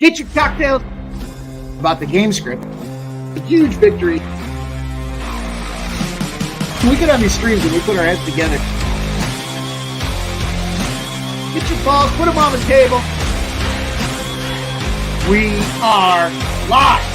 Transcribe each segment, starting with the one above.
Get your cocktails. About the game script. A huge victory. We get on these streams and we put our heads together. Get your balls, put them on the table. We are live.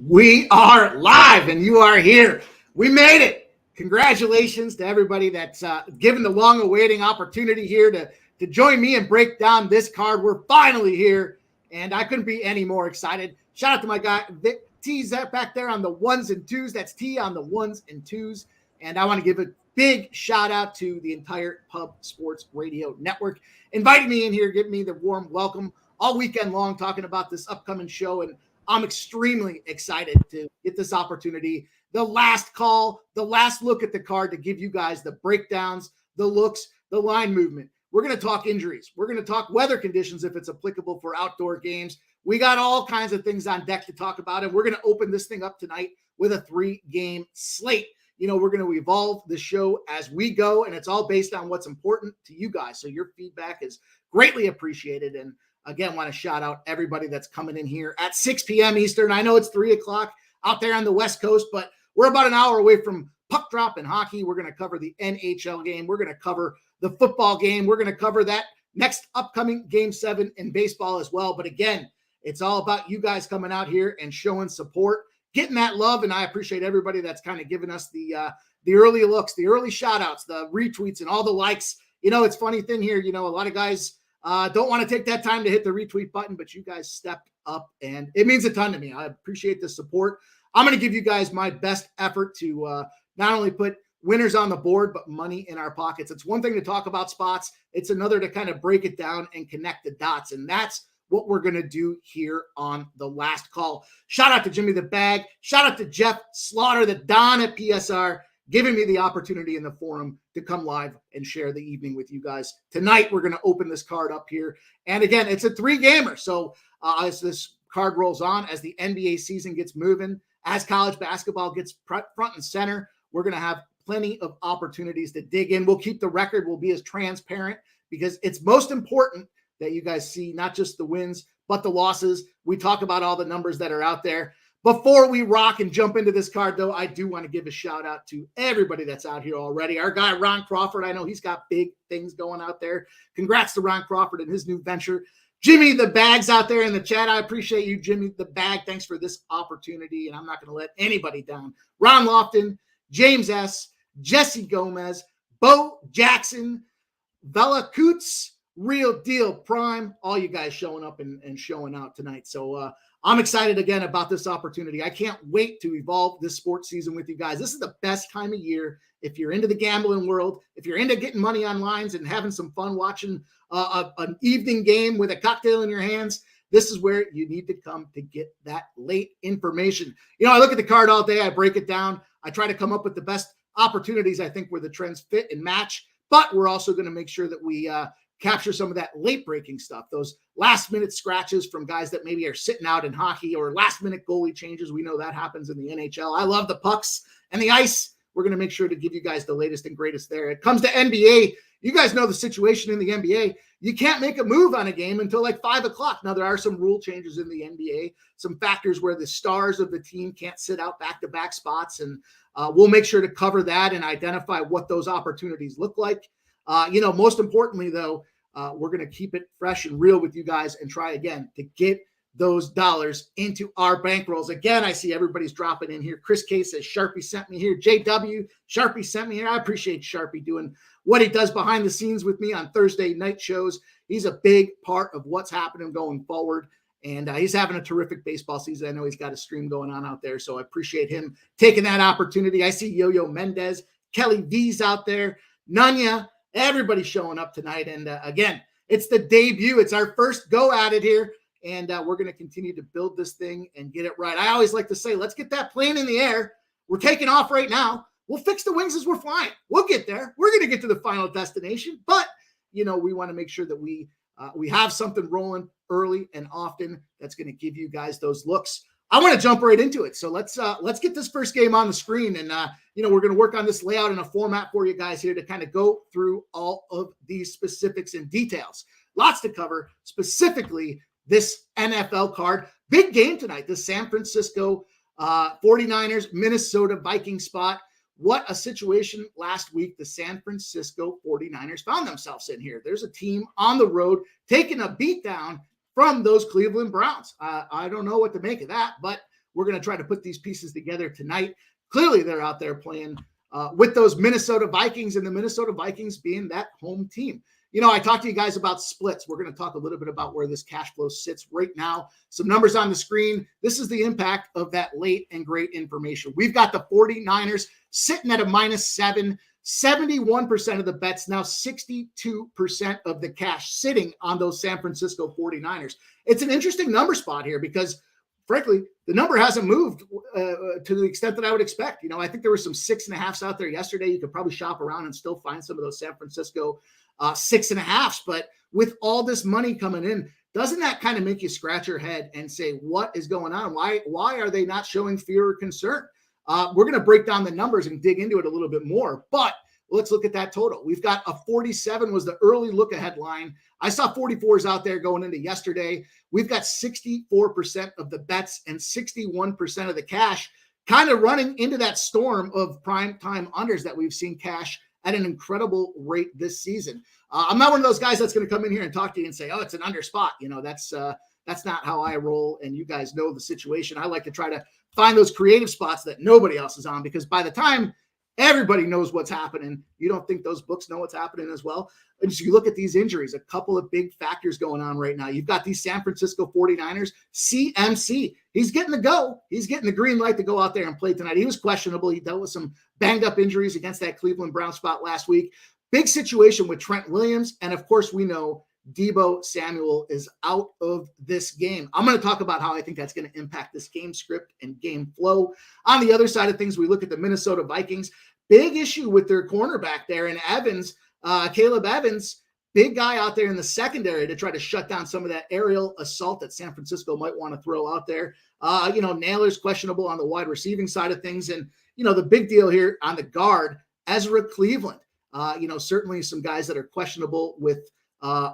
We are live and you are here. We made it. Congratulations to everybody that's given the long-awaiting opportunity here to join me and break down this card. We're finally here, and I couldn't be any more excited. Shout out to my guy, Vic T's back there on the ones and twos. That's T on the ones and twos. And I want to give a big shout out to the entire Pub Sports Radio Network. Inviting me in here, giving me the warm welcome all weekend long, talking about this upcoming show. And I'm extremely excited to get this opportunity. The last call, the last look at the card to give you guys the breakdowns, the looks, the line movement. We're going to talk injuries. We're going to talk weather conditions if it's applicable for outdoor games. We got all kinds of things on deck to talk about, and we're going to open this thing up tonight with a 3-game slate. You know, we're going to evolve the show as we go, and it's all based on what's important to you guys. So your feedback is greatly appreciated. And again, want to shout out everybody that's coming in here at 6 p.m. Eastern. I know it's 3 o'clock out there on the West Coast, but we're about an hour away from puck drop and hockey. We're going to cover the NHL game. We're going to cover the football game. We're going to cover that next upcoming Game 7 in baseball as well. But again, it's all about you guys coming out here and showing support, getting that love, and I appreciate everybody that's kind of giving us the early looks, the early shout-outs, the retweets, and all the likes. You know, it's funny thing here. You know, a lot of guys don't want to take that time to hit the retweet button, but you guys stepped up, and it means a ton to me. I appreciate the support. I'm going to give you guys my best effort to not only put winners on the board, but money in our pockets. It's one thing to talk about spots. It's another to kind of break it down and connect the dots, and that's what we're going to do here on the last call. Shout out to Jimmy the Bag. Shout out to Jeff Slaughter, the Don at PSR, giving me the opportunity in the forum to come live and share the evening with you guys. Tonight, we're going to open this card up here. And again, it's a 3-gamer. So as this card rolls on, as the NBA season gets moving, as college basketball gets front and center, we're going to have plenty of opportunities to dig in. We'll keep the record. We'll be as transparent because it's most important that you guys see not just the wins, but the losses. We talk about all the numbers that are out there. Before we rock and jump into this card, though, I do want to give a shout out to everybody that's out here already. Our guy, Ron Crawford, I know he's got big things going out there. Congrats to Ron Crawford and his new venture. Jimmy the Bag's out there in the chat. I appreciate you, Jimmy the Bag. Thanks for this opportunity, and I'm not going to let anybody down. Ron Lofton, James S., Jesse Gomez, Bo Jackson, Bella Coots, Real Deal Prime, all you guys showing up and showing out tonight. So I'm excited again about this opportunity. I can't wait to evolve this sports season with you guys. This is the best time of year. If you're into the gambling world, if you're into getting money on lines and having some fun watching an evening game with a cocktail in your hands, this is where you need to come to get that late information. You know, I look at the card all day. I break it down. I try to come up with the best opportunities, I think, where the trends fit and match. But we're also going to make sure that we capture some of that late-breaking stuff, those last-minute scratches from guys that maybe are sitting out in hockey or last-minute goalie changes. We know that happens in the NHL. I love the pucks and the ice. We're going to make sure to give you guys the latest and greatest there. It comes to NBA. You guys know the situation in the NBA. You can't make a move on a game until like 5 o'clock. Now, there are some rule changes in the NBA, some factors where the stars of the team can't sit out back-to-back spots, and we'll make sure to cover that and identify what those opportunities look like. You know, most importantly, though, we're going to keep it fresh and real with you guys and try again to get those dollars into our bankrolls. Again, I see everybody's dropping in here. Chris K says Sharpie sent me here. JW, Sharpie sent me here. I appreciate Sharpie doing what he does behind the scenes with me on Thursday night shows. He's a big part of what's happening going forward. And he's having a terrific baseball season. I know he's got a stream going on out there, so I appreciate him taking that opportunity. I see Yo-Yo Mendez, Kelly V's out there, Nanya, everybody showing up tonight. And again, it's the debut. It's our first go at it here. And we're going to continue to build this thing and get it right. I always like to say, let's get that plane in the air. We're taking off right now. We'll fix the wings as we're flying. We'll get there. We're going to get to the final destination. But, you know, we want to make sure that we have something rolling early and often that's going to give you guys those looks. I want to jump right into it. So let's get this first game on the screen, and we're going to work on this layout and a format for you guys here to kind of go through all of these specifics and details. Lots to cover, specifically this NFL card. Big game tonight, the San Francisco 49ers, Minnesota Vikings spot. What a situation last week the San Francisco 49ers found themselves in here. There's a team on the road taking a beatdown from those Cleveland Browns. I don't know what to make of that, but we're going to try to put these pieces together tonight. Clearly, they're out there playing with those Minnesota Vikings, and the Minnesota Vikings being that home team. I talked to you guys about splits. We're going to talk a little bit about where this cash flow sits right now. Some numbers on the screen. This is the impact of that late and great information. We've got the 49ers sitting at a -7, 71% of the bets, now 62% of the cash sitting on those San Francisco 49ers. It's an interesting number spot here because, frankly, the number hasn't moved to the extent that I would expect. I think there were some 6.5s out there yesterday. You could probably shop around and still find some of those San Francisco 6.5s. But with all this money coming in, doesn't that kind of make you scratch your head and say, what is going on? Why are they not showing fear or concern? We're going to break down the numbers and dig into it a little bit more, but let's look at that total. We've got a 47 was the early look ahead line. I saw 44s out there going into yesterday. We've got 64% of the bets and 61% of the cash, kind of running into that storm of prime time unders that we've seen cash at an incredible rate this season. I'm not one of those guys that's going to come in here and talk to you and say, oh, it's an under spot. That's not how I roll. And you guys know the situation. I like to try to find those creative spots that nobody else is on, because by the time everybody knows what's happening, you don't think those books know what's happening as well. And as you look at these injuries, a couple of big factors going on right now. You've got these San Francisco 49ers, CMC. He's getting the go. He's getting the green light to go out there and play tonight. He was questionable. He dealt with some banged up injuries against that Cleveland Brown spot last week. Big situation with Trent Williams. And of course, we know Deebo Samuel is out of this game. I'm going to talk about how I think that's going to impact this game script and game flow. On the other side of things, we look at the Minnesota Vikings. Big issue with their cornerback there, and Evans, Caleb Evans, big guy out there in the secondary to try to shut down some of that aerial assault that San Francisco might want to throw out there. Naylor's questionable on the wide receiving side of things. And, the big deal here on the guard, Ezra Cleveland. Certainly some guys that are questionable with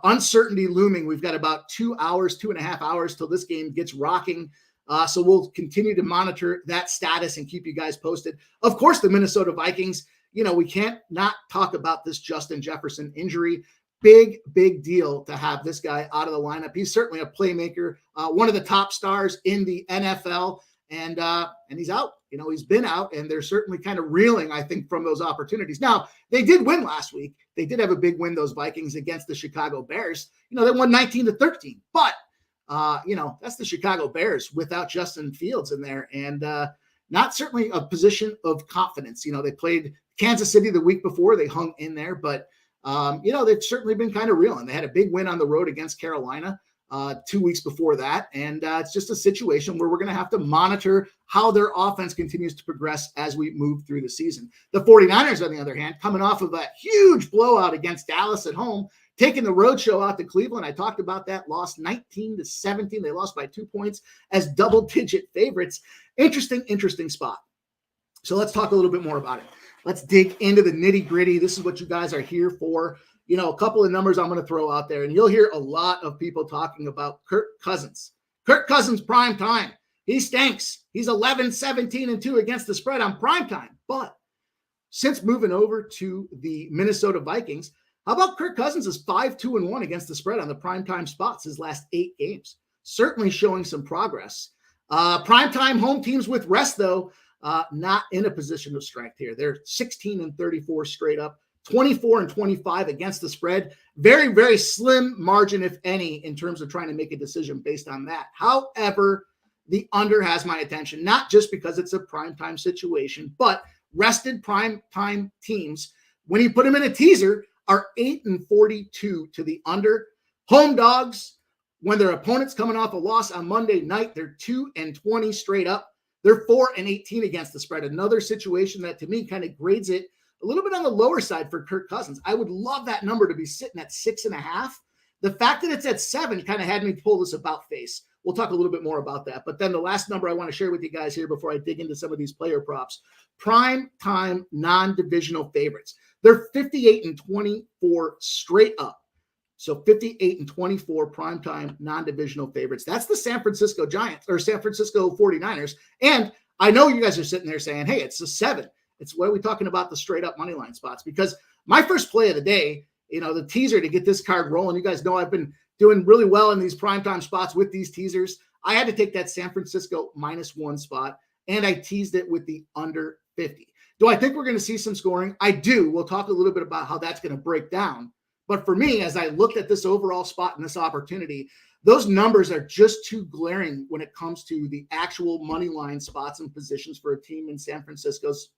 uncertainty looming. We've got about 2.5 hours till this game gets rocking. So we'll continue to monitor that status and keep you guys posted. Of course, the Minnesota Vikings, we can't not talk about this Justin Jefferson injury. Big deal to have this guy out of the lineup. He's certainly a playmaker, one of the top stars in the NFL, and he's out. He's been out, and they're certainly kind of reeling, I think, from those opportunities. Now, they did win last week. They did have a big win, those Vikings, against the Chicago Bears. They won 19-13, but that's the Chicago Bears without Justin Fields in there, and not certainly a position of confidence. They played Kansas City the week before. They hung in there, but they've certainly been kind of reeling. They had a big win on the road against Carolina 2 weeks before that. And it's just a situation where we're going to have to monitor how their offense continues to progress as we move through the season. The 49ers, on the other hand, coming off of a huge blowout against Dallas at home, taking the road show out to Cleveland. I talked about that, lost 19-17. They lost by 2 points as double-digit favorites. Interesting spot. So let's talk a little bit more about it. Let's dig into the nitty-gritty. This is what you guys are here for. A couple of numbers I'm going to throw out there, and you'll hear a lot of people talking about Kirk Cousins. Kirk Cousins prime time. He stinks. He's 11-17-2 against the spread on prime time. But since moving over to the Minnesota Vikings, how about Kirk Cousins is 5-2-1 against the spread on the primetime spots his last 8 games? Certainly showing some progress. Primetime home teams with rest, though, not in a position of strength here. They're 16-34 straight up, 24-25 against the spread. Very, very slim margin, if any, in terms of trying to make a decision based on that. However, the under has my attention, not just because it's a primetime situation, but rested primetime teams, when you put them in a teaser, are 8-42 to the under. Home dogs, when their opponent's coming off a loss on Monday night, they're 2-20 straight up. They're 4-18 against the spread. Another situation that to me kind of grades it a little bit on the lower side for Kirk Cousins. I would love that number to be sitting at 6.5. The fact that it's at 7 kind of had me pull this about face. we'll talk a little bit more about that. But then the last number I want to share with you guys here before I dig into some of these player props, prime time non-divisional favorites. They're 58-24 straight up. So 58-24 primetime non-divisional favorites. That's the San Francisco Giants or San Francisco 49ers. And I know you guys are sitting there saying, hey, it's a 7. It's what are we talking about, the straight up money line spots? Because my first play of the day, the teaser to get this card rolling, you guys know I've been doing really well in these primetime spots with these teasers. I had to take that San Francisco -1 spot, and I teased it with the under 50. Do I think we're going to see some scoring? I do. We'll talk a little bit about how that's going to break down. But for me, as I looked at this overall spot and this opportunity, those numbers are just too glaring when it comes to the actual money line spots and positions for a team in San Francisco's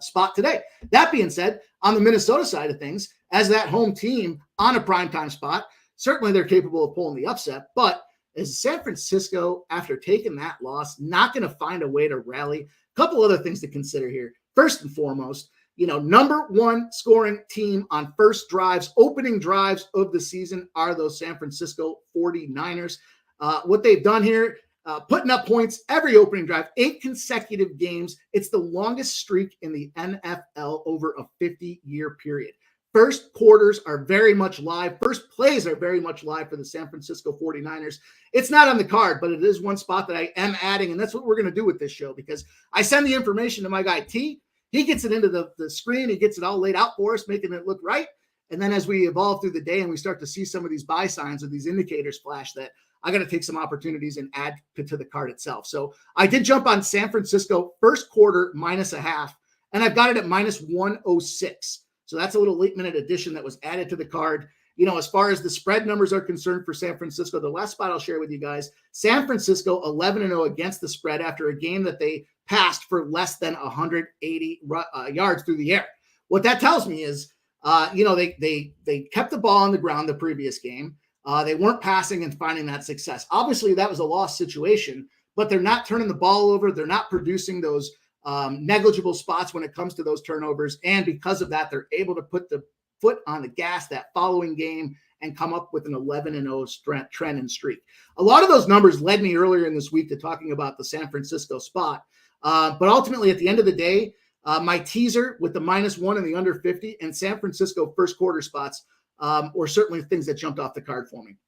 spot today. That being said, on the Minnesota side of things, as that home team on a primetime spot, certainly they're capable of pulling the upset. But is San Francisco, after taking that loss, not going to find a way to rally? A couple other things to consider here. First and foremost, number one scoring team on first drives, opening drives of the season are those San Francisco 49ers. What they've done here, putting up points every opening drive, 8 consecutive games. It's the longest streak in the NFL over a 50-year period. First quarters are very much live. First plays are very much live for the San Francisco 49ers. It's not on the card, but it is one spot that I am adding, and that's what we're going to do with this show because I send the information to my guy T. He gets it into the screen. He gets it all laid out for us, making it look right. And then as we evolve through the day and we start to see some of these buy signs or these indicators flash, that I got to take some opportunities and add to the card itself. So I did jump on San Francisco first quarter -0.5, and I've got it at -106. So that's a little late minute addition that was added to the card. As far as the spread numbers are concerned for San Francisco, the last spot I'll share with you guys, San Francisco 11-0 against the spread after a game that they passed for less than 180 yards through the air. What that tells me is, they kept the ball on the ground the previous game. They weren't passing and finding that success. Obviously, that was a lost situation, but they're not turning the ball over. They're not producing those negligible spots when it comes to those turnovers. And because of that, they're able to put the foot on the gas that following game and come up with an 11-0 trend and streak. A lot of those numbers led me earlier in this week to talking about the San Francisco spot. But ultimately, at the end of the day, my teaser with the -1 and the under 50 and San Francisco first quarter spots were certainly things that jumped off the card for me.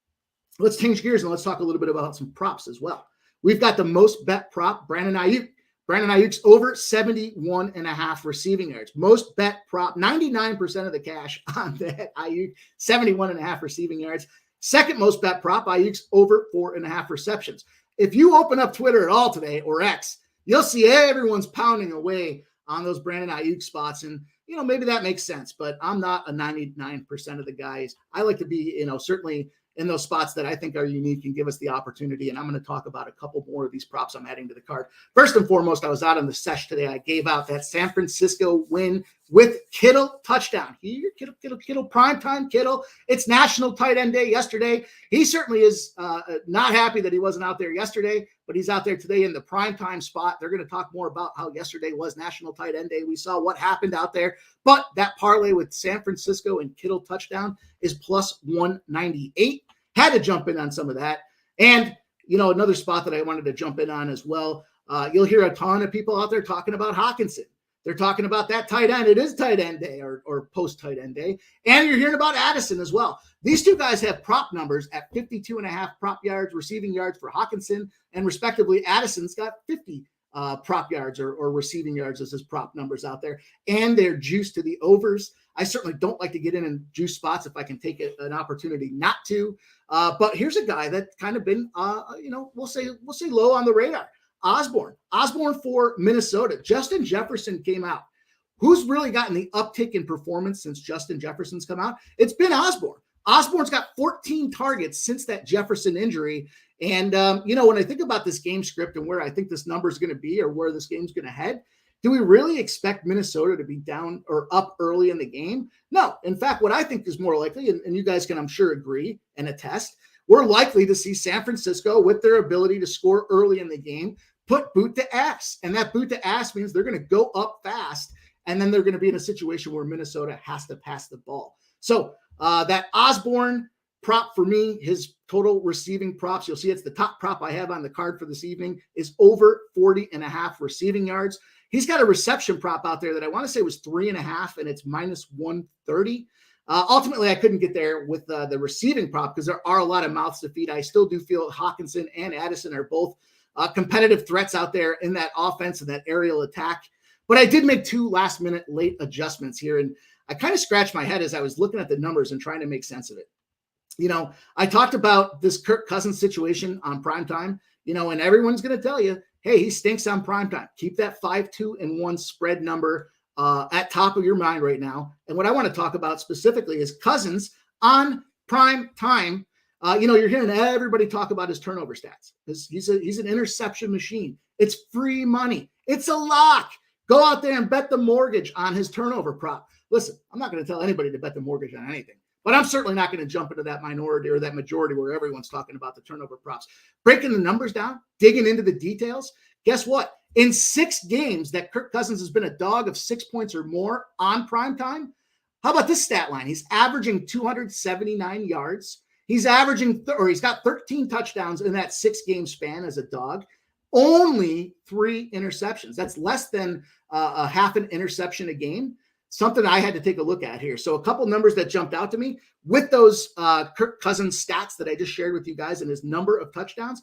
Let's change gears and let's talk a little bit about some props as well. We've got the most bet prop, Brandon Ayuk. Brandon Ayuk's over 71.5 receiving yards. Most bet prop, 99% of the cash on that Ayuk, 71.5 receiving yards. Second most bet prop, Ayuk's over 4.5 receptions. If you open up Twitter at all today or X, you'll see everyone's pounding away on those Brandon Ayuk spots. And, maybe that makes sense, but I'm not a 99% of the guys. I like to be, certainly in those spots that I think are unique and give us the opportunity. And I'm going to talk about a couple more of these props I'm adding to the card. First and foremost, I was out on the sesh today. I gave out that San Francisco win with Kittle touchdown. Here, Kittle, primetime Kittle. It's National Tight End Day yesterday. He certainly is not happy that he wasn't out there yesterday, but he's out there today in the primetime spot. They're going to talk more about how yesterday was National Tight End Day. We saw what happened out there, but that parlay with San Francisco and Kittle touchdown is +198. Had to jump in on some of that. And, another spot that I wanted to jump in on as well, you'll hear a ton of people out there talking about Hawkinson. They're talking about that tight end. It is tight end day or post-tight end day. And you're hearing about Addison as well. These two guys have prop numbers at 52.5 prop yards, receiving yards for Hawkinson, and respectively, Addison's got 50 prop yards or receiving yards as his prop numbers out there. And they're juiced to the overs. I certainly don't like to get in and juice spots if I can take an opportunity not to. But here's a guy that's kind of been, we'll say low on the radar. Osborne for Minnesota. Justin Jefferson came out. Who's really gotten the uptick in performance since Justin Jefferson's come out? It's been Osborne. Osborne's got 14 targets since that Jefferson injury. And, when I think about this game script and where I think this number is going to be or where this game's going to head, do we really expect Minnesota to be down or up early in the game? No. In fact, what I think is more likely, and you guys can, I'm sure, agree and attest, we're likely to see San Francisco, with their ability to score early in the game, put boot to ass. And that boot to ass means they're going to go up fast, and then they're going to be in a situation where Minnesota has to pass the ball. So that Osborne prop for me, his total receiving props, you'll see it's the top prop I have on the card for this evening, is over 40.5 receiving yards. He's got a reception prop out there that I want to say was 3.5, and it's minus 130. Ultimately, I couldn't get there with the receiving prop because there are a lot of mouths to feed. I still do feel Hawkinson and Addison are both competitive threats out there in that offense and that aerial attack. But I did make 2 last-minute late adjustments here, and I kind of scratched my head as I was looking at the numbers and trying to make sense of it. I talked about this Kirk Cousins situation on primetime, and everyone's going to tell you, hey, he stinks on primetime. Keep that 5-2-1 spread number at top of your mind right now. And what I want to talk about specifically is Cousins on prime time. You're hearing everybody talk about his turnover stats. He's an interception machine. It's free money. It's a lock. Go out there and bet the mortgage on his turnover prop. Listen, I'm not going to tell anybody to bet the mortgage on anything, but I'm certainly not going to jump into that minority or that majority where everyone's talking about the turnover props. Breaking the numbers down, digging into the details. Guess what? In 6 games that Kirk Cousins has been a dog of 6 points or more on primetime, how about this stat line? He's averaging 279 yards. He's got 13 touchdowns in that 6-game span as a dog. Only 3 interceptions. That's less than a half an interception a game. Something I had to take a look at here. So a couple numbers that jumped out to me with those Kirk Cousins stats that I just shared with you guys and his number of touchdowns.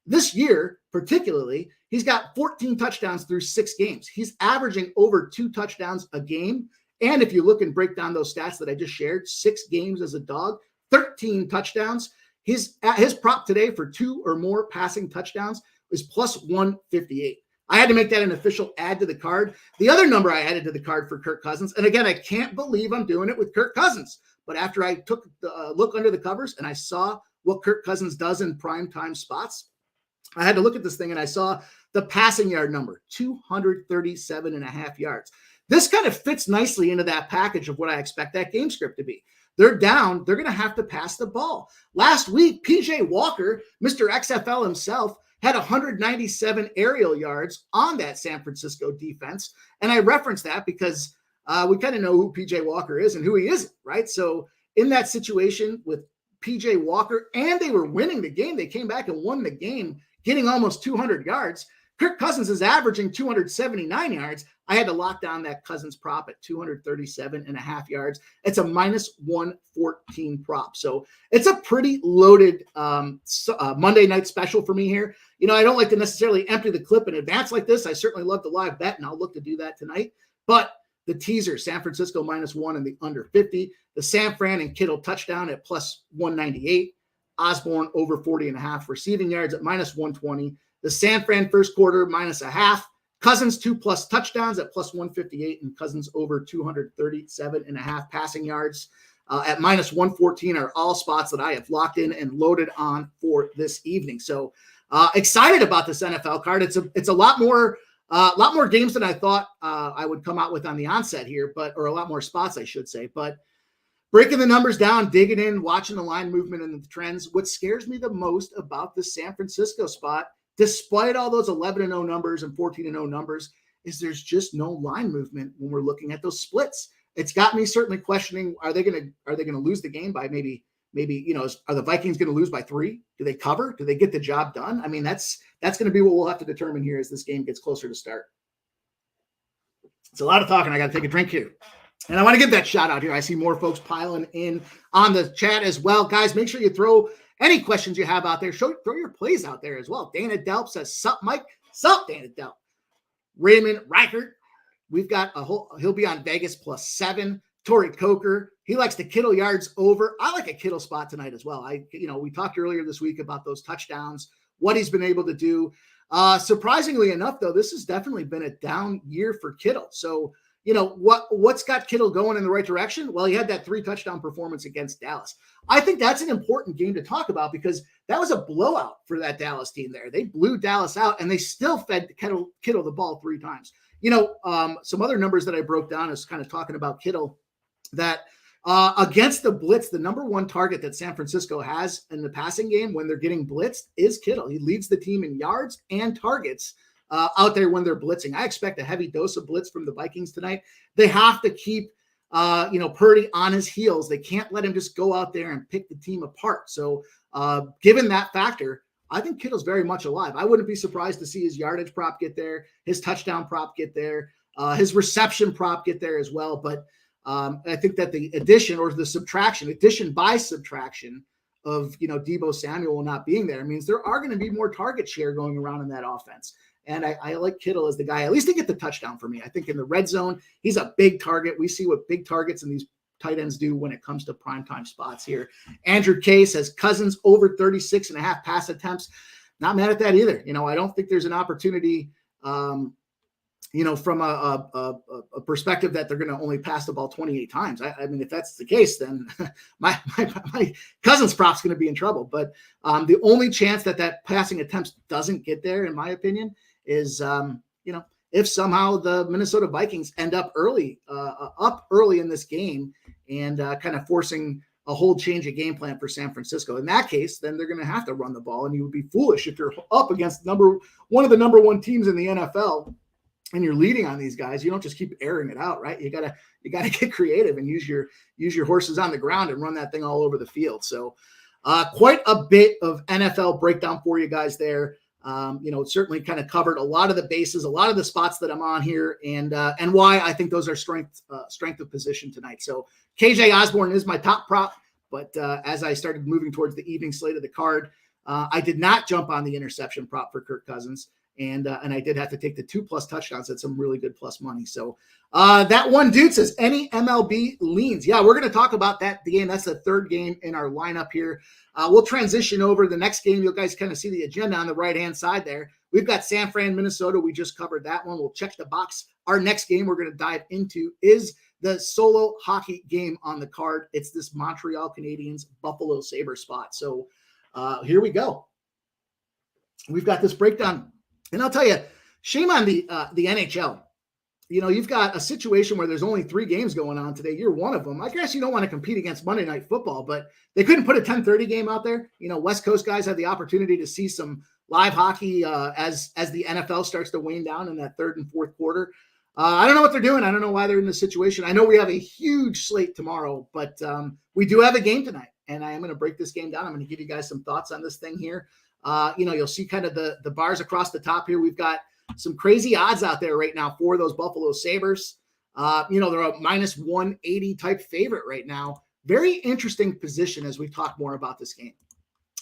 This year, particularly, he's got 14 touchdowns through 6 games. He's averaging over 2 touchdowns a game. And if you look and break down those stats that I just shared, 6 games as a dog, 13 touchdowns. His prop today for 2 or more passing touchdowns is plus 158. I had to make that an official add to the card. The other number I added to the card for Kirk Cousins, and again, I can't believe I'm doing it with Kirk Cousins, but after I took a look under the covers and I saw what Kirk Cousins does in primetime spots, I had to look at this thing and I saw the passing yard number, 237.5 yards. This kind of fits nicely into that package of what I expect that game script to be. They're down. They're going to have to pass the ball. Last week, PJ Walker, Mr. XFL himself, had 197 aerial yards on that San Francisco defense. And I reference that because we kind of know who PJ Walker is and who he isn't, right? So in that situation with PJ Walker, and they were winning the game, they came back and won the game, getting almost 200 yards. Kirk Cousins is averaging 279 yards. I had to lock down that Cousins prop at 237.5 yards. It's a minus 114 prop. So it's a pretty loaded Monday night special for me here. I don't like to necessarily empty the clip in advance like this. I certainly love the live bet, and I'll look to do that tonight. But the teaser, San Francisco -1 and the under 50. The San Fran and Kittle touchdown at plus 198. Osborne over 40.5 receiving yards at minus 120. The San Fran first quarter -0.5. Cousins 2+ touchdowns at plus 158, and Cousins over 237.5 passing yards at minus 114 are all spots that I have locked in and loaded on for this evening. So excited about this NFL card. It's a lot more games than I thought I would come out with on the onset here, or a lot more spots, I should say. But breaking the numbers down, digging in, watching the line movement and the trends. What scares me the most about the San Francisco spot, despite all those 11-0 numbers and 14-0 numbers, is there's just no line movement when we're looking at those splits. It's got me certainly questioning: are they going to lose the game by maybe are the Vikings going to lose by 3? Do they cover? Do they get the job done? I mean, that's going to be what we'll have to determine here as this game gets closer to start. It's a lot of talking. I got to take a drink here. And I want to give that shout out here. I see more folks piling in on the chat as well. Guys, make sure you throw any questions you have out there. Throw your plays out there as well. Dana Delp says, sup, Mike? Sup, Dana Delp. Raymond Reichert. We've got he'll be on Vegas +7. Torrey Coker. He likes the Kittle yards over. I like a Kittle spot tonight as well. We talked earlier this week about those touchdowns, what he's been able to do. Surprisingly enough, though, this has definitely been a down year for Kittle. So, what's got Kittle going in the right direction? Well, he had that 3-touchdown performance against Dallas. I think that's an important game to talk about because that was a blowout for that Dallas team there. They blew Dallas out, and they still fed Kittle the ball 3 times. Some other numbers that I broke down is kind of talking about Kittle, that against the blitz, the number 1 target that San Francisco has in the passing game when they're getting blitzed is Kittle. He leads the team in yards and targets out there when they're blitzing. I expect a heavy dose of blitz from the Vikings tonight. They have to keep Purdy on his heels. They can't let him just go out there and pick the team apart. So given that factor, I think Kittle's very much alive. I wouldn't be surprised to see his yardage prop get there, his touchdown prop get there, his reception prop get there as well. But I think that the addition by subtraction of, Deebo Samuel not being there means there are going to be more target share going around in that offense. And I like Kittle as the guy, at least to get the touchdown for me. I think in the red zone, he's a big target. We see what big targets and these tight ends do when it comes to primetime spots here. Andrew K says Cousins over 36.5 pass attempts. Not mad at that either. I don't think there's an opportunity, from a perspective that they're going to only pass the ball 28 times. I mean, if that's the case, then my Cousins prop's going to be in trouble. But the only chance that passing attempts doesn't get there, in my opinion, is, if somehow the Minnesota Vikings end up early in this game and kind of forcing a whole change of game plan for San Francisco. In that case, then they're going to have to run the ball, and you would be foolish if you're up against one of the number one teams in the NFL and you're leading on these guys. You don't just keep airing it out, right? You gotta get creative and use your horses on the ground and run that thing all over the field. So quite a bit of NFL breakdown for you guys there. Certainly kind of covered a lot of the bases, a lot of the spots that I'm on here, and why I think those are strength of position tonight. So KJ Osborne is my top prop, but as I started moving towards the evening slate of the card, I did not jump on the interception prop for Kirk Cousins, and I did have to take the 2+ touchdowns at some really good plus money. So that one dude says, any MLB leans? Yeah, we're going to talk about that game. That's the third game in our lineup here. We'll transition over the next game. You guys kind of see the agenda on the right-hand side there. We've got San Fran, Minnesota. We just covered that one. We'll check the box. Our next game we're going to dive into is the solo hockey game on the card. It's this Montreal Canadiens Buffalo Sabres spot. So here we go. We've got this breakdown. And I'll tell you, shame on the NHL. You've got a situation where there's only 3 games going on today. You're one of them. I guess you don't want to compete against Monday Night Football, but they couldn't put a 10:30 game out there. West Coast guys had the opportunity to see some live hockey as the NFL starts to wane down in that third and fourth quarter. I don't know what they're doing. I don't know why they're in this situation. I know we have a huge slate tomorrow, but we do have a game tonight, and I am going to break this game down. I'm going to give you guys some thoughts on this thing here. You'll see kind of the bars across the top here. We've got some crazy odds out there right now for those Buffalo Sabres. They're a minus 180 type favorite right now. Very interesting position as we talk more about this game.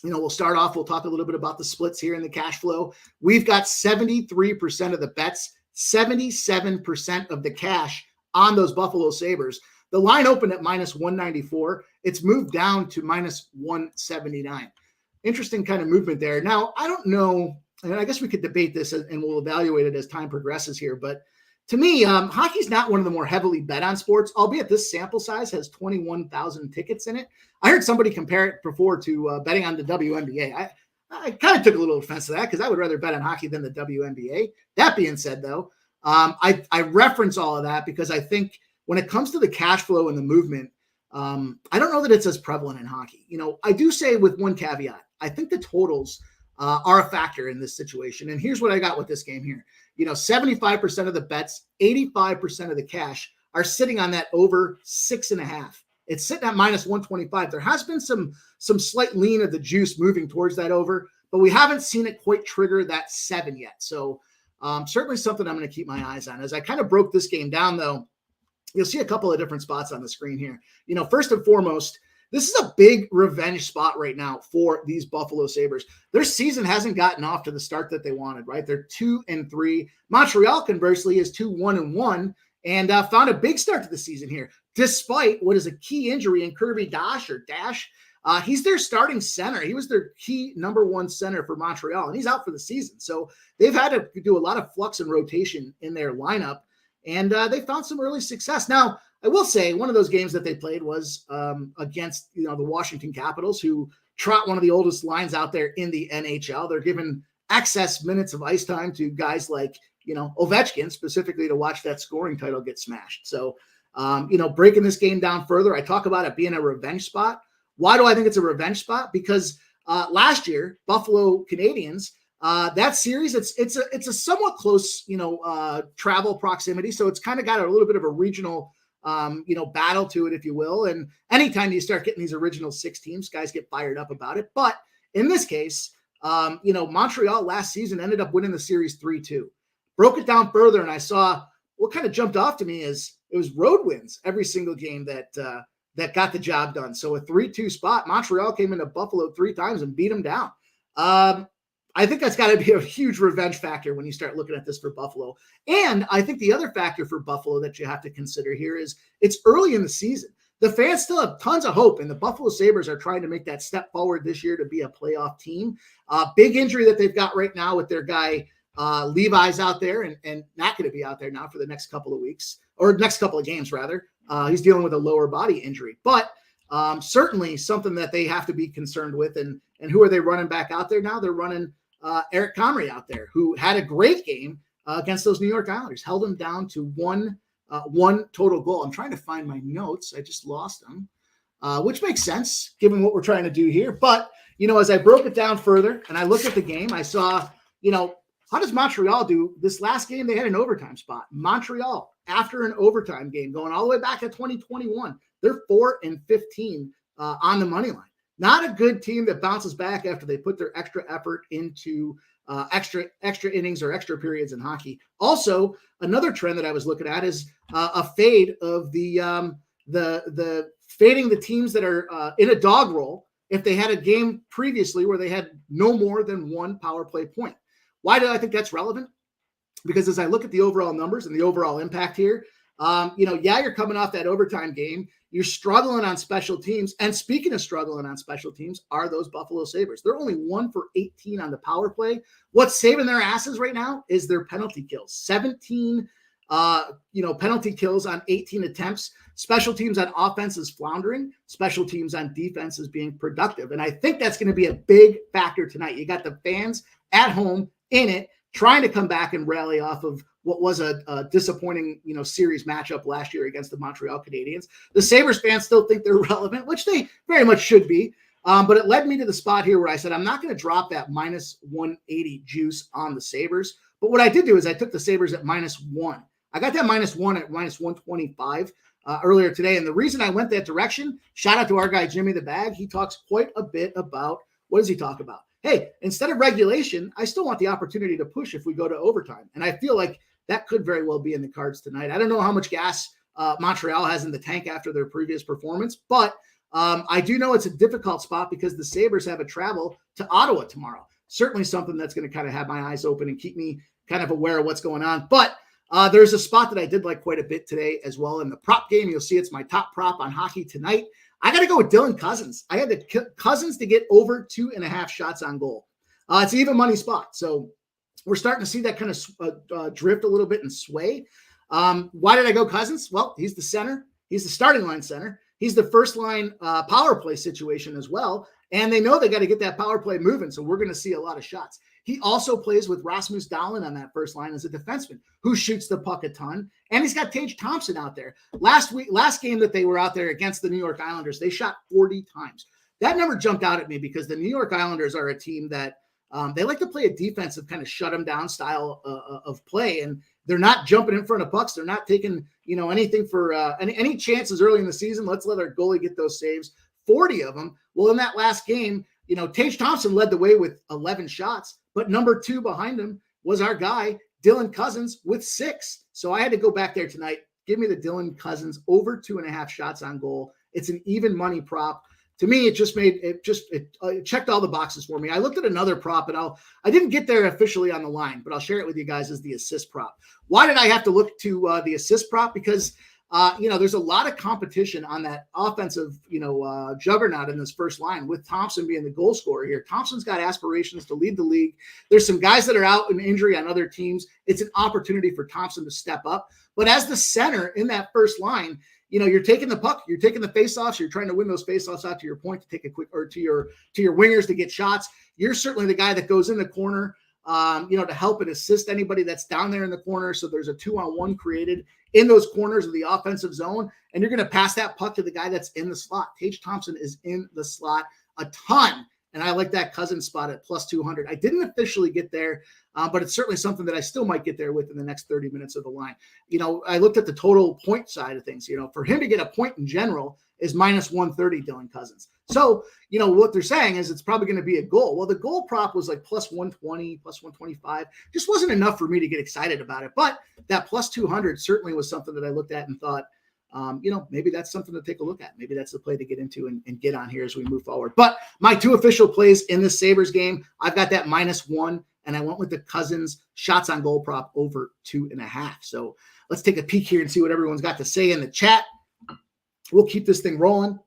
We'll start off, we'll talk a little bit about the splits here in the cash flow. We've got 73% of the bets, 77% of the cash on those Buffalo Sabres. The line opened at minus 194. It's moved down to minus 179. Interesting kind of movement there. Now, I don't know, and I guess we could debate this and we'll evaluate it as time progresses here. But to me, hockey's not one of the more heavily bet on sports, albeit this sample size has 21,000 tickets in it. I heard somebody compare it before to betting on the WNBA. I kind of took a little offense to that because I would rather bet on hockey than the WNBA. That being said, though, I reference all of that because I think when it comes to the cash flow and the movement, I don't know that it's as prevalent in hockey. I do say with one caveat, I think the totals are a factor in this situation. And here's what I got with this game here. 75% of the bets, 85% of the cash are sitting on that over 6.5. It's sitting at minus 125. There has been some slight lean of the juice moving towards that over, but we haven't seen it quite trigger that 7 yet. So certainly something I'm going to keep my eyes on. As I kind of broke this game down, though, you'll see a couple of different spots on the screen here. First and foremost, this is a big revenge spot right now for these Buffalo Sabres. Their season hasn't gotten off to the start that they wanted, right? They're 2-3. Montreal, conversely, is 2-1-1 and found a big start to the season here, despite what is a key injury in Kirby Dash. He's their starting center. He was their key number 1 center for Montreal, and he's out for the season. So they've had to do a lot of flux and rotation in their lineup, and they found some early success. Now, I will say one of those games that they played was against the Washington Capitals, who trot one of the oldest lines out there in the NHL. They're given excess minutes of ice time to guys like Ovechkin, specifically to watch that scoring title get smashed. So breaking this game down further, I talk about it being a revenge spot. Why do I think it's a revenge spot? Because last year, Buffalo Canadiens, that series, it's a somewhat close travel proximity, so it's kind of got a little bit of a regional battle to it, if you will. And anytime you start getting these original 6 teams, guys get fired up about it. But in this case, Montreal last season ended up winning the series 3-2. Broke it down further, and I saw what kind of jumped off to me is it was road wins every single game that got the job done. So a 3-2 spot. Montreal came into Buffalo 3 times and beat them down. I think that's got to be a huge revenge factor when you start looking at this for Buffalo. And I think the other factor for Buffalo that you have to consider here is it's early in the season. The fans still have tons of hope, and the Buffalo Sabres are trying to make that step forward this year to be a playoff team. Big injury that they've got right now with their guy Levi's out there and not going to be out there now for the next couple of weeks, or next couple of games, rather. He's dealing with a lower body injury. But certainly something that they have to be concerned with. And who are they running back out there now? They're running Eric Comrie out there, who had a great game against those New York Islanders, held them down to one total goal. I'm trying to find my notes. I just lost them, which makes sense given what we're trying to do here. But, as I broke it down further and I looked at the game, I saw, how does Montreal do? This last game, they had an overtime spot. Montreal, after an overtime game, going all the way back to 2021, they're 4-15 on the money line. Not a good team that bounces back after they put their extra effort into extra innings or extra periods in hockey. Also, another trend that I was looking at is a fade of the fading the teams that are in a dog roll if they had a game previously where they had no more than 1 power play point. Why do I think that's relevant? Because as I look at the overall numbers and the overall impact here, you're coming off that overtime game. You're struggling on special teams. And speaking of struggling on special teams are those Buffalo Sabres. They're only 1 for 18 on the power play. What's saving their asses right now is their penalty kills. 17, penalty kills on 18 attempts. Special teams on offense is floundering. Special teams on defense is being productive. And I think that's going to be a big factor tonight. You got the fans at home in it, trying to come back and rally off of what was a disappointing, series matchup last year against the Montreal Canadiens. The Sabres fans still think they're relevant, which they very much should be. But it led me to the spot here where I said, I'm not going to drop that minus 180 juice on the Sabres. But what I did do is I took the Sabres at -1. I got that -1 at -125 earlier today. And the reason I went that direction, shout out to our guy, Jimmy the Bag. He talks quite a bit about, what does he talk about? Hey, instead of regulation, I still want the opportunity to push if we go to overtime. And I feel like that could very well be in the cards tonight. I don't know how much gas Montreal has in the tank after their previous performance, but I do know it's a difficult spot because the Sabres have a travel to Ottawa tomorrow. Certainly something that's going to kind of have my eyes open and keep me kind of aware of what's going on. But there's a spot that I did like quite a bit today as well in the prop game. You'll see it's my top prop on hockey tonight. I got to go with Dylan Cousins. I had the Cousins to get over 2.5 shots on goal. It's an even money spot. So we're starting to see that kind of drift a little bit and sway. Why did I go Cousins? Well, he's the center. He's the starting line center. He's the first line power play situation as well. And they know they got to get that power play moving. So we're going to see a lot of shots. He also plays with Rasmus Dahlin on that first line as a defenseman who shoots the puck a ton. And he's got Tage Thompson out there. Last game that they were out there against the New York Islanders, they shot 40 times. That number jumped out at me because the New York Islanders are a team that they like to play a defensive kind of shut them down style of play. And they're not jumping in front of pucks. They're not taking, anything for any chances early in the season. Let's let our goalie get those saves. 40 of them. Well, in that last game, Tage Thompson led the way with 11 shots, but number 2 behind him was our guy, Dylan Cousins, with 6. So I had to go back there tonight. Give me the Dylan Cousins over 2.5 shots on goal. It's an even money prop. To me, it checked all the boxes for me. I looked at another prop, and I didn't get there officially on the line, but I'll share it with you guys as the assist prop. Why did I have to look to the assist prop? Because there's a lot of competition on that offensive, juggernaut in this first line with Thompson being the goal scorer here. Thompson's got aspirations to lead the league. There's some guys that are out in injury on other teams. It's an opportunity for Thompson to step up. But as the center in that first line, you're taking the puck, you're taking the faceoffs, you're trying to win those faceoffs out to your point to take a quick, or to your wingers to get shots. You're certainly the guy that goes in the corner, to help and assist anybody that's down there in the corner. So there's a 2-on-1 created in those corners of the offensive zone, and you're going to pass that puck to the guy that's in the slot. Tage Thompson is in the slot a ton And I like that Cousins spot at plus 200. I didn't officially get there, but it's certainly something that I still might get there with in the next 30 minutes of the line. I looked at the total point side of things. For him to get a point in general is minus 130, Dylan Cousins. So, what they're saying is it's probably going to be a goal. Well, the goal prop was like plus 120, plus 125. Just wasn't enough for me to get excited about it. But that plus 200 certainly was something that I looked at and thought, maybe that's something to take a look at. Maybe that's the play to get into and get on here as we move forward. But my two official plays in the Sabres game, I've got that -1, and I went with the Cousins shots on goal prop over 2.5. So let's take a peek here and see what everyone's got to say in the chat. We'll keep this thing rolling.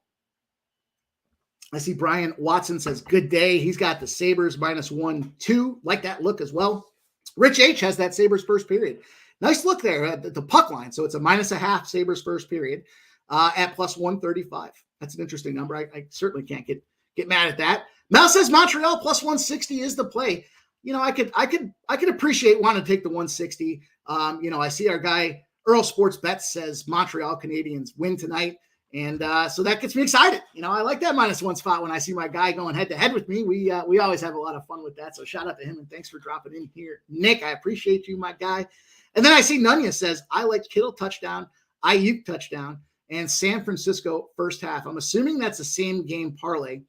I see Brian Watson says, good day. He's got the Sabres -1-2. Like that look as well. Rich H has that Sabres first period. Nice look there at the puck line. So it's a -0.5 Sabres first period at plus 135. That's an interesting number. I certainly can't get mad at that. Mel says Montreal plus 160 is the play. I could appreciate wanting to take the 160. I see our guy Earl Sports Bets says Montreal Canadiens win tonight. And so that gets me excited. I like that -1 spot when I see my guy going head to head with me. We always have a lot of fun with that. So shout out to him and thanks for dropping in here, Nick. I appreciate you, my guy. And then I see Nunya says, I like Kittle touchdown, Ayuk touchdown, and San Francisco first half. I'm assuming that's the same game parlay.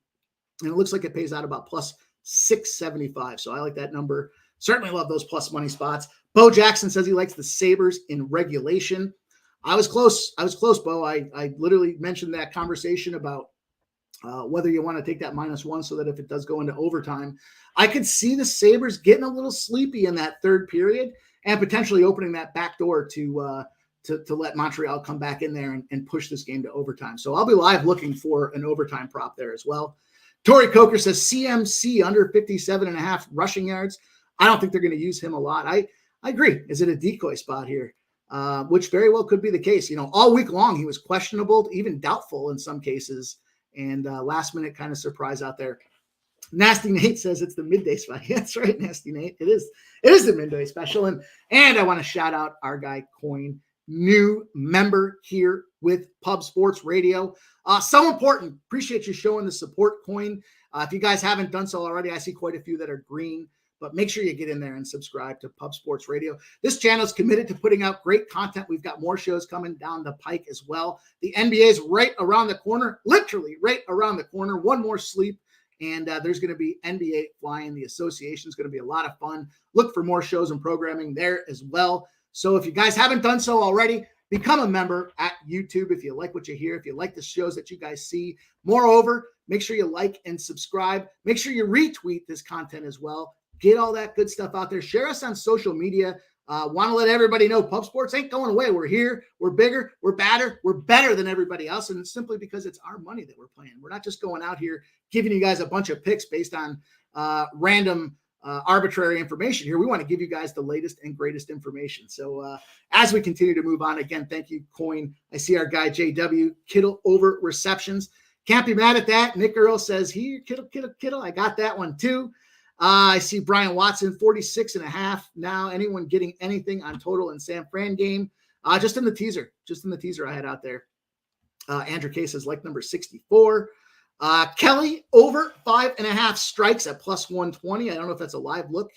And it looks like it pays out about plus 675. So I like that number. Certainly love those plus money spots. Bo Jackson says he likes the Sabres in regulation. I was close, Bo. I literally mentioned that conversation about whether you want to take that -1 so that if it does go into overtime, I could see the Sabres getting a little sleepy in that third period and potentially opening that back door to let Montreal come back in there and push this game to overtime. So I'll be live looking for an overtime prop there as well. Tori Coker says CMC under 57.5 rushing yards. I don't think they're going to use him a lot. I agree. Is it a decoy spot here? Which very well could be the case. All week long he was questionable, even doubtful in some cases, and last minute kind of surprise out there. Nasty Nate says it's the midday special. That's right, Nasty Nate. It is the midday special. And I want to shout out our guy Coin, new member here with Pub Sports Radio. So important. Appreciate you showing the support, Coin. If you guys haven't done so already, I see quite a few that are green. But make sure you get in there and subscribe to Pub Sports Radio. This channel is committed to putting out great content. We've got more shows coming down the pike as well. The NBA is right around the corner, literally right around the corner. One more sleep, and there's going to be NBA flying. The association is going to be a lot of fun. Look for more shows and programming there as well. So if you guys haven't done so already, become a member at YouTube if you like what you hear, if you like the shows that you guys see. Moreover, make sure you like and subscribe. Make sure you retweet this content as well. Get all that good stuff out there. Share us on social media. Want to let everybody know Pub Sports ain't going away. We're here. We're bigger. We're badder. We're better than everybody else. And it's simply because it's our money that we're playing. We're not just going out here giving you guys a bunch of picks based on random arbitrary information here. We want to give you guys the latest and greatest information. So as we continue to move on, again, thank you, Coin. I see our guy, JW, Kittle over receptions. Can't be mad at that. Nick Earl says, here, Kittle. I got that one too. I see Brian Watson, 46.5. Now, anyone getting anything on total in San Fran game? Just in the teaser I had out there. Andrew K says like number 64. Kelly over 5.5 strikes at plus 120. I don't know if that's a live look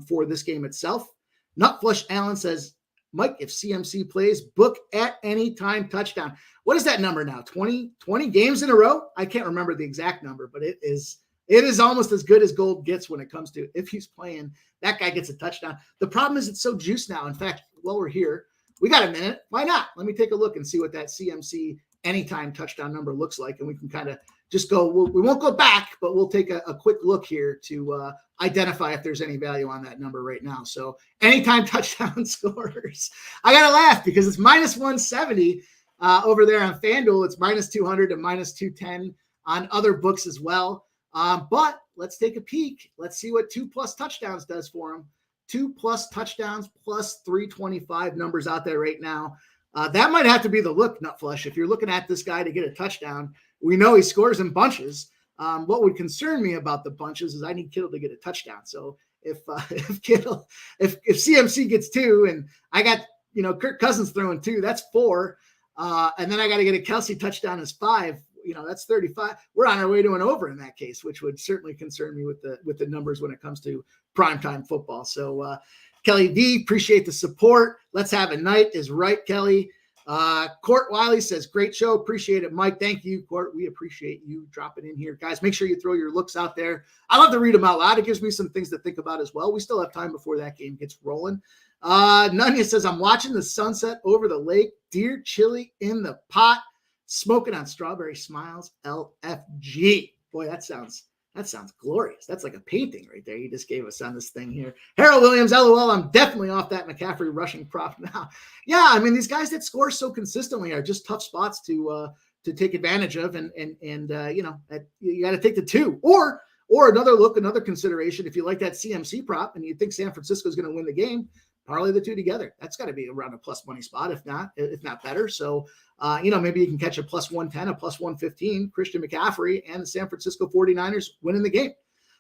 for this game itself. Nutflush Allen says, Mike, if CMC plays, book at any time touchdown. What is that number now? 20 games in a row? I can't remember the exact number, but it is almost as good as gold gets when it comes to if he's playing, that guy gets a touchdown. The problem is it's so juiced now. In fact, while we're here, we got a minute. Why not? Let me take a look and see what that CMC anytime touchdown number looks like. And we can kind of just go, we won't go back, but we'll take a quick look here to identify if there's any value on that number right now. So anytime touchdown scorers. I got to laugh because it's minus 170 over there on FanDuel. It's minus 200 to minus 210 on other books as well. But let's take a peek. Let's see what 2+ touchdowns does for him. 2+ touchdowns plus 325 numbers out there right now. That might have to be the look, Nutflush. If you're looking at this guy to get a touchdown, we know he scores in bunches. What would concern me about the bunches is I need Kittle to get a touchdown. So if CMC gets 2 and I got, Kirk Cousins throwing 2, that's 4. And then I got to get a Kelsey touchdown as 5. that's 35. We're on our way to an over in that case, which would certainly concern me with the numbers when it comes to primetime football. So Kelly V, appreciate the support. Let's have a night is right, Kelly. Court Wiley says, great show. Appreciate it, Mike. Thank you, Court. We appreciate you dropping in here. Guys, make sure you throw your looks out there. I love to read them out loud. It gives me some things to think about as well. We still have time before that game gets rolling. Nunya says, I'm watching the sunset over the lake, deer chili in the pot, smoking on strawberry smiles, LFG. Boy, that sounds glorious. That's like a painting right there you just gave us on this thing here. Harold Williams, LOL, I'm definitely off that McCaffrey rushing prop now. Yeah, I mean, these guys that score so consistently are just tough spots to take advantage of, and you got to take the two. Or another consideration, if you like that CMC prop and you think San Francisco is going to win the game, parlay the two together. That's got to be around a plus money spot, if not better. So, maybe you can catch a plus 110, a plus 115, Christian McCaffrey and the San Francisco 49ers winning the game.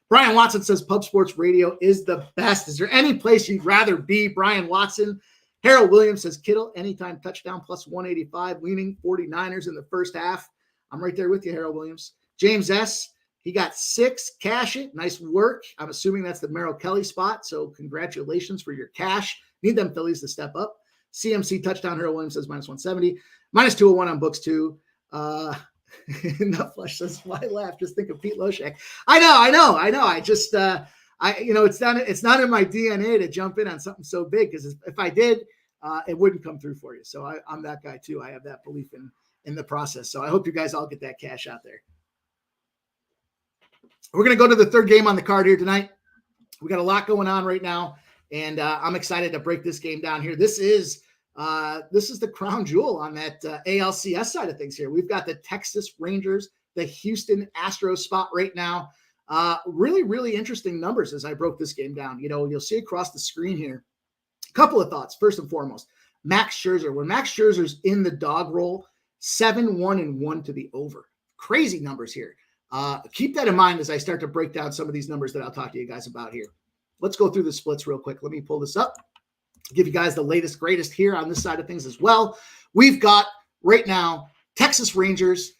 Brian Watson says Pub Sports Radio is the best. Is there any place you'd rather be, Brian Watson? Harold Williams says Kittle, anytime touchdown, plus 185, leaning 49ers in the first half. I'm right there with you, Harold Williams. James S., he got 6, cash it. Nice work. I'm assuming that's the Merrill Kelly spot. So congratulations for your cash. Need them Phillies to step up. CMC touchdown. Harold Williams says minus 170. Minus 201 on books too. Nutflush says, why laugh? Just think of Pete Loshak. I know. I just, it's not in my DNA to jump in on something so big, because if I did, it wouldn't come through for you. So I'm that guy too. I have that belief in the process. So I hope you guys all get that cash out there. We're going to go to the third game on the card here tonight. We got a lot going on right now, and I'm excited to break this game down here. This is the crown jewel on that ALCS side of things here. We've got the Texas Rangers, the Houston Astros spot right now. Really, really interesting numbers as I broke this game down. You'll see across the screen here. A couple of thoughts. First and foremost, Max Scherzer. When Max Scherzer's in the dog roll, 7-1-1 to the over. Crazy numbers here. Keep that in mind as I start to break down some of these numbers that I'll talk to you guys about here. Let's go through the splits real quick. Let me pull this up, give you guys the latest, greatest here on this side of things as well. We've got right now Texas Rangers,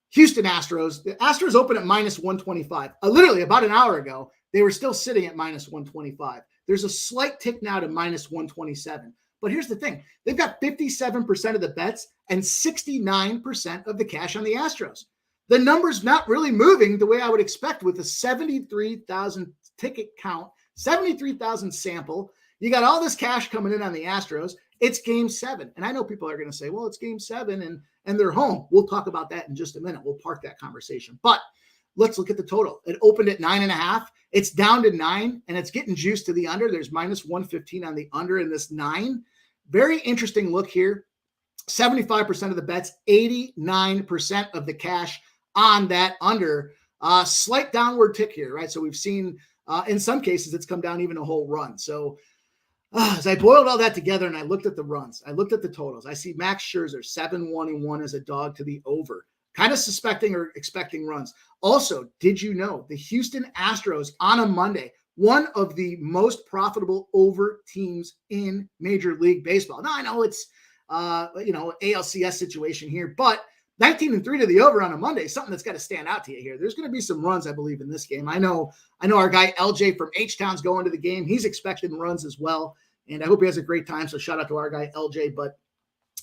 Houston Astros. The Astros open at minus 125. Literally about an hour ago, they were still sitting at minus 125. There's a slight tick now to minus 127. But here's the thing. They've got 57% of the bets and 69% of the cash on the Astros. The number's not really moving the way I would expect with a 73,000 ticket count, 73,000 sample. You got all this cash coming in on the Astros. It's game 7. And I know people are going to say, well, it's game 7 and they're home. We'll talk about that in just a minute. We'll park that conversation. But let's look at the total. It opened at 9.5. It's down to 9, and it's getting juiced to the under. There's minus 115 on the under in this 9. Very interesting look here. 75% of the bets, 89% of the cash on that under. Slight downward tick here, right? So we've seen in some cases it's come down even a whole run. So as I boiled all that together and I looked at the runs, I looked at the totals, I see Max Scherzer 7-1-1 as a dog to the over, kind of suspecting or expecting runs. Also, did you know the Houston Astros on a Monday, one of the most profitable over teams in Major League Baseball? Now I know it's ALCS situation here, but 19-3 to the over on a Monday, something that's got to stand out to you here. There's going to be some runs, I believe, in this game. I know our guy LJ from H-Town's going to the game. He's expecting runs as well, and I hope he has a great time. So shout out to our guy LJ. But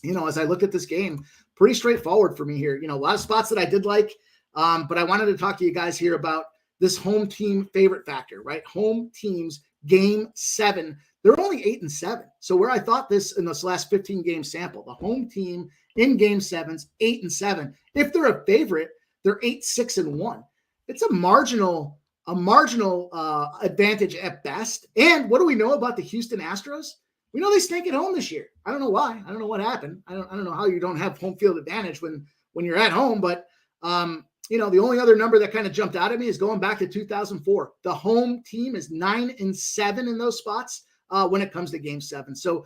as I looked at this game, pretty straightforward for me here. A lot of spots that I did like, but I wanted to talk to you guys here about this home team favorite factor, right? Home teams game 7. They're only 8-7. So where I thought this in this last 15 game sample, the home team in game 7's 8-7. If they're a favorite, they're 8-6-1. It's a marginal advantage at best. And what do we know about the Houston Astros? We know they stink at home this year. I don't know why. I don't know what happened. I don't know how you don't have home field advantage when you're at home. But the only other number that kind of jumped out at me is going back to 2004. The home team is 9-7 in those spots when it comes to game 7. So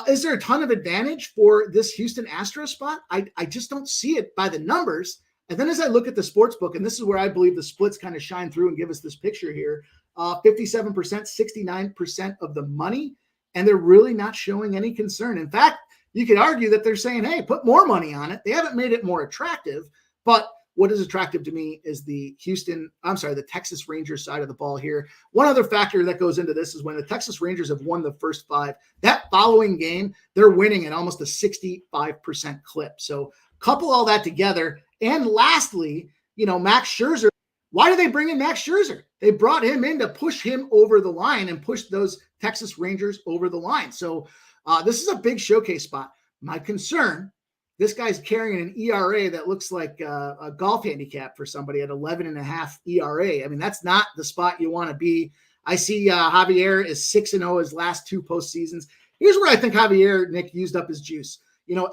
is there a ton of advantage for this Houston Astros spot? I just don't see it by the numbers. And then as I look at the sports book, and this is where I believe the splits kind of shine through and give us this picture here, 57%, 69% of the money, and they're really not showing any concern. In fact, you could argue that they're saying, hey, put more money on it. They haven't made it more attractive, But what is attractive to me is the Texas Rangers side of the ball here. One other factor that goes into this is when the Texas Rangers have won the first 5, that following game, they're winning at almost a 65% clip. So couple all that together. And lastly, Max Scherzer. Why did they bring in Max Scherzer? They brought him in to push him over the line and push those Texas Rangers over the line. So this is a big showcase spot. My concern, this guy's carrying an ERA that looks like a golf handicap for somebody at 11.5 ERA. I mean, that's not the spot you want to be. I see Javier is 6-0 his last 2 postseasons. Here's where I think Javier, Nick, used up his juice.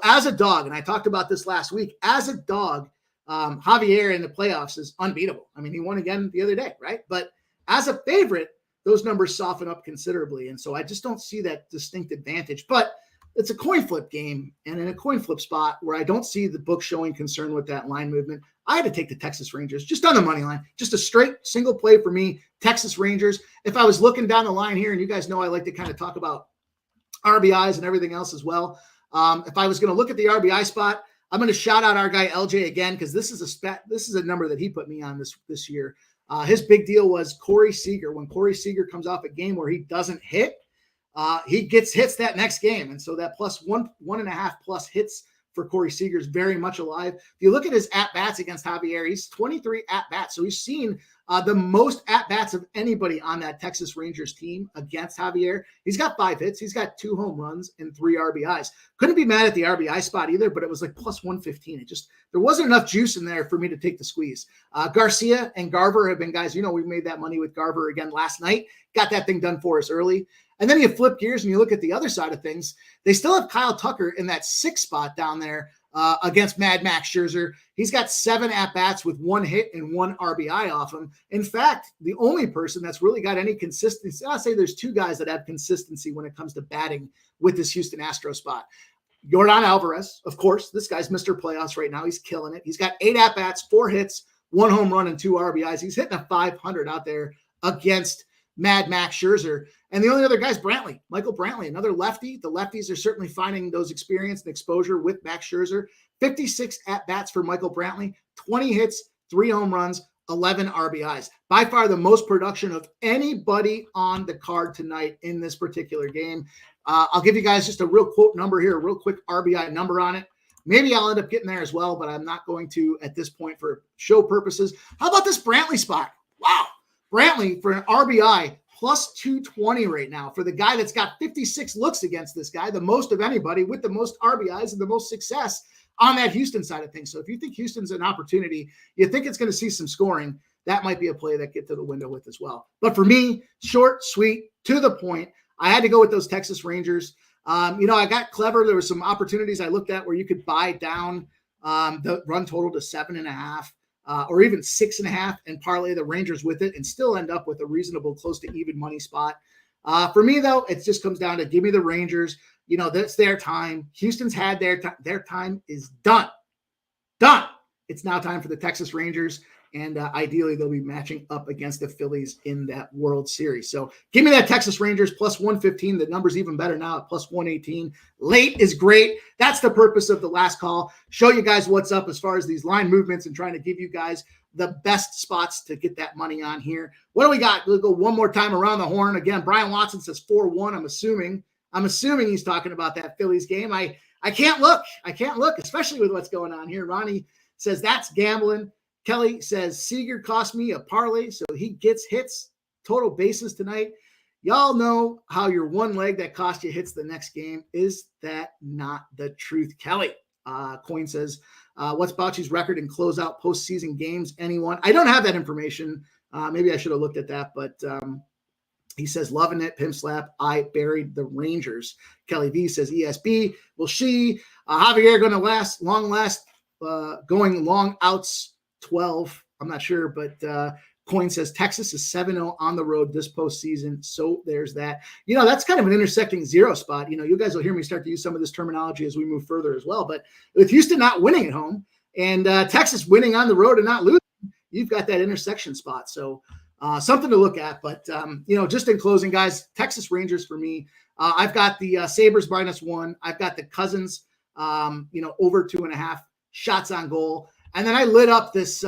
As a dog, and I talked about this last week, as a dog, Javier in the playoffs is unbeatable. I mean, he won again the other day, right? But as a favorite, those numbers soften up considerably. And so I just don't see that distinct advantage. But it's a coin flip game, and in a coin flip spot where I don't see the book showing concern with that line movement, I had to take the Texas Rangers just on the money line, just a straight single play for me, Texas Rangers. If I was looking down the line here, and you guys know I like to kind of talk about RBIs and everything else as well. If I was going to look at the RBI spot, I'm going to shout out our guy LJ again, because this is a number that he put me on this year. His big deal was Corey Seager. When Corey Seager comes off a game where he doesn't hit, he gets hits that next game. And so that plus 1.5 plus hits for Corey Seager is very much alive. If you look at his at-bats against Javier, he's 23 at-bats. So he's seen the most at-bats of anybody on that Texas Rangers team against Javier. He's got 5 hits. He's got 2 home runs and 3 RBIs. Couldn't be mad at the RBI spot either, but it was like plus 115. There wasn't enough juice in there for me to take the squeeze. Garcia and Garver have been guys, we made that money with Garver again last night. Got that thing done for us early. And then you flip gears and you look at the other side of things. They still have Kyle Tucker in that 6th spot down there against Mad Max Scherzer. He's got 7 at-bats with 1 hit and 1 RBI off him. In fact, the only person that's really got any consistency, I'll say there's 2 guys that have consistency when it comes to batting with this Houston Astros spot. Yordan Alvarez, of course, this guy's Mr. Playoffs right now. He's killing it. He's got 8 at-bats, 4 hits, 1 home run, and 2 RBIs. He's hitting a 500 out there against Mad Max Scherzer. And the only other guy's Brantley, Michael Brantley, another lefty. The lefties are certainly finding those experience and exposure with Max Scherzer. 56 at-bats for Michael Brantley, 20 hits, 3 home runs, 11 RBIs. By far the most production of anybody on the card tonight in this particular game. I'll give you guys just a real quote number here, a real quick RBI number on it. Maybe I'll end up getting there as well, but I'm not going to at this point for show purposes. How about this Brantley spot? Wow. Brantley for an RBI plus 220 right now for the guy that's got 56 looks against this guy, the most of anybody with the most RBIs and the most success on that Houston side of things. So if you think Houston's an opportunity, you think it's going to see some scoring, that might be a play that get to the window with as well. But for me, short, sweet, to the point, I had to go with those Texas Rangers. I got clever. There were some opportunities I looked at where you could buy down the run total to 7.5. Or even 6.5 and parlay the Rangers with it and still end up with a reasonable close to even money spot. For me, though, it just comes down to give me the Rangers. That's their time. Houston's had their time. Their time is done. Done. It's now time for the Texas Rangers. And ideally, they'll be matching up against the Phillies in that World Series. So give me that Texas Rangers plus 115. The number's even better now at plus 118. Late is great. That's the purpose of the last call. Show you guys what's up as far as these line movements and trying to give you guys the best spots to get that money on here. What do we got? We'll go one more time around the horn. Again, Brian Watson says 4-1. I'm assuming he's talking about that Phillies game. I can't look. Especially with what's going on here. Ronnie says that's gambling. Kelly says Seager cost me a parlay, so he gets hits, total bases tonight. Y'all know how your one leg that cost you hits the next game. Is that not the truth, Kelly? Coin says, what's Bouchi's record in closeout postseason games? Anyone? I don't have that information. Maybe I should have looked at that, but he says, loving it, pimp slap. I buried the Rangers. Kelly V says, ESB. Will she? Javier going to going long outs. 12. I'm not sure, but Coin says Texas is 7-0 on the road this postseason. So there's that. That's kind of an intersecting zero spot. You guys will hear me start to use some of this terminology as we move further as well. But with Houston not winning at home and Texas winning on the road and not losing, you've got that intersection spot. So something to look at. But, just in closing, guys, Texas Rangers for me. I've got the Sabres -1. I've got the Cousins, over 2.5 shots on goal. And then I lit up this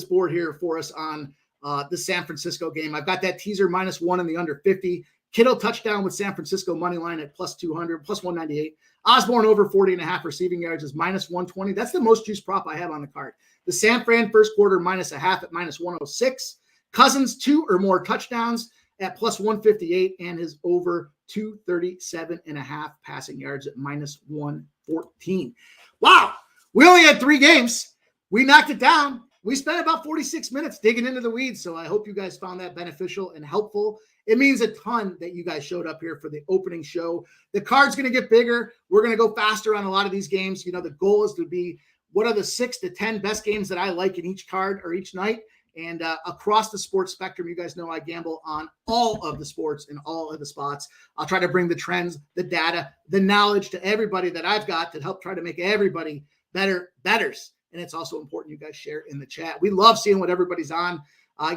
board here for us on the San Francisco game. I've got that teaser -1 in the under 50. Kittle touchdown with San Francisco money line at +200, +198. Osborne over 40.5 receiving yards is -120. That's the most juice prop I have on the card. The San Fran first quarter -0.5 at -106. Cousins 2 or more touchdowns at +158 and his over 237.5 passing yards at -114. Wow. We only had 3 games. We knocked it down. We spent about 46 minutes digging into the weeds. So I hope you guys found that beneficial and helpful. It means a ton that you guys showed up here for the opening show. The card's going to get bigger. We're going to go faster on a lot of these games. The goal is to be what are the 6 to 10 best games that I like in each card or each night. And across the sports spectrum, you guys know I gamble on all of the sports and all of the spots. I'll try to bring the trends, the data, the knowledge to everybody that I've got to help try to make everybody betters. And it's also important you guys share in the chat. We love seeing what everybody's on.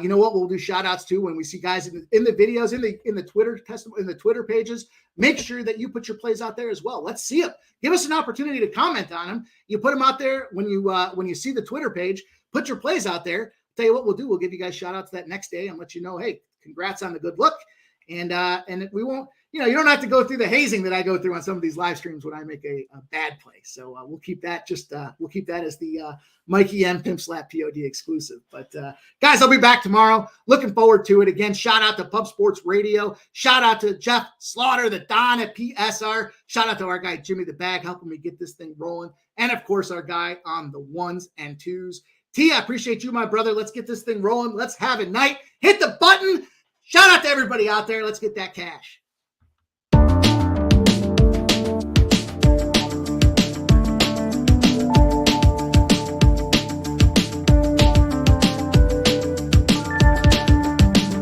You know what? We'll do shout outs too when we see guys in the videos, in the Twitter testimony, in the Twitter pages. Make sure that you put your plays out there as well. Let's see them. Give us an opportunity to comment on them. You put them out there when you see the Twitter page. Put your plays out there. Tell you what we'll do. We'll give you guys shout outs that next day and let you know, hey, congrats on the good look. And we won't, you don't have to go through the hazing that I go through on some of these live streams when I make a bad play. So we'll keep that we'll keep that as the Mikey M Pimp Slap POD exclusive. But guys, I'll be back tomorrow. Looking forward to it. Again, shout out to Pub Sports Radio. Shout out to Jeff Slaughter, the Don at PSR. Shout out to our guy, Jimmy the Bag, helping me get this thing rolling. And of course, our guy on the 1s and 2s. T, I appreciate you, my brother. Let's get this thing rolling. Let's have it night. Hit the button. Shout out to everybody out there. Let's get that cash.